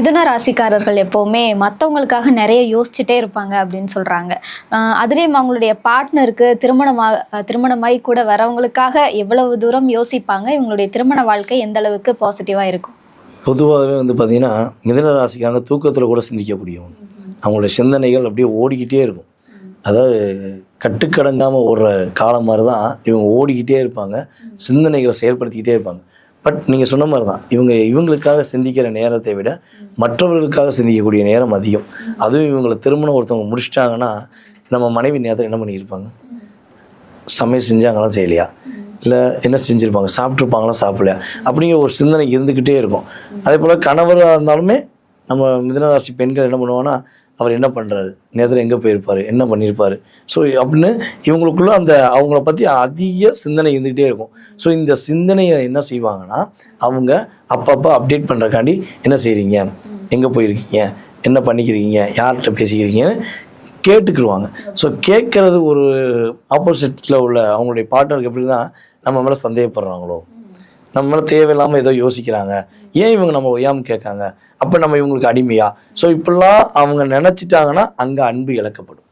மிதுன ராசிக்காரர்கள் எப்போவுமே மற்றவங்களுக்காக நிறைய யோசிச்சுட்டே இருப்பாங்க அப்படின்னு சொல்கிறாங்க. அதுலேயும் அவங்களுடைய பார்ட்னருக்கு திருமணமாகி கூட வரவங்களுக்காக எவ்வளவு தூரம் யோசிப்பாங்க, இவங்களுடைய திருமண வாழ்க்கை எந்த அளவுக்கு பாசிட்டிவாக இருக்கும்? பொதுவாகவே பார்த்தீங்கன்னா மிதுன ராசிக்காரங்க தூக்கத்தில் கூட சிந்திக்க முடியும். அவங்களுடைய சிந்தனைகள் அப்படியே ஓடிக்கிட்டே இருக்கும். அதாவது கட்டுக்கடங்காமல் ஓடுற காலம் மாதிரி தான் இவங்க ஓடிக்கிட்டே இருப்பாங்க, சிந்தனைகளை செயல்படுத்திக்கிட்டே இருப்பாங்க. பட் நீங்கள் சொன்ன மாதிரி தான் இவங்களுக்காக சிந்திக்கிற நேரத்தை விட மற்றவர்களுக்காக சிந்திக்கக்கூடிய நேரம் அதிகம். அதுவும் இவங்களை திருமணம் ஒருத்தவங்க முடிச்சிட்டாங்கன்னா நம்ம மனைவி நேரத்தில் என்ன பண்ணியிருப்பாங்க? சமையல் செஞ்சாங்களா செய்யலையா, இல்லை என்ன செஞ்சுருப்பாங்க, சாப்பிட்ருப்பாங்களா சாப்பிடலையா, அப்படிங்கிற ஒரு சிந்தனை இருந்துக்கிட்டே இருக்கும். அதே போல் கணவராக இருந்தாலுமே நம்ம மிதுனராசி பெண்கள் என்ன பண்ணுவாங்கன்னா, அவர் என்ன பண்ணுறாரு, நேரத்தில் எங்கே போயிருப்பார், என்ன பண்ணியிருப்பார், ஸோ அப்படின்னு இவங்களுக்குள்ள அந்த அவங்கள பற்றி அதிக சிந்தனை இருந்துக்கிட்டே இருக்கும். ஸோ இந்த சிந்தனையை என்ன செய்வாங்கன்னா, அவங்க அப்பப்போ அப்டேட் பண்ணுறக்காண்டி என்ன செய்கிறீங்க, எங்கே போயிருக்கீங்க, என்ன பண்ணிக்கிறீங்க, யார்கிட்ட பேசிக்கிறீங்கன்னு கேட்டுக்கிடுவாங்க. ஸோ கேட்குறது ஒரு ஆப்போசிட்டில் உள்ள அவங்களுடைய பார்ட்னருக்கு எப்படி தான் நம்ம மேலே சந்தேகப்படுறாங்களோ, நம்ம மேலே தேவையில்லாமல் ஏதோ யோசிக்கிறாங்க, ஏன் இவங்க நம்ம ஒய்யாமல் கேட்காங்க, அப்போ நம்ம இவங்களுக்கு அடிமையா, ஸோ இப்படிலாம் அவங்க நினச்சிட்டாங்கன்னா அங்கே அன்பு இழக்கப்படும்.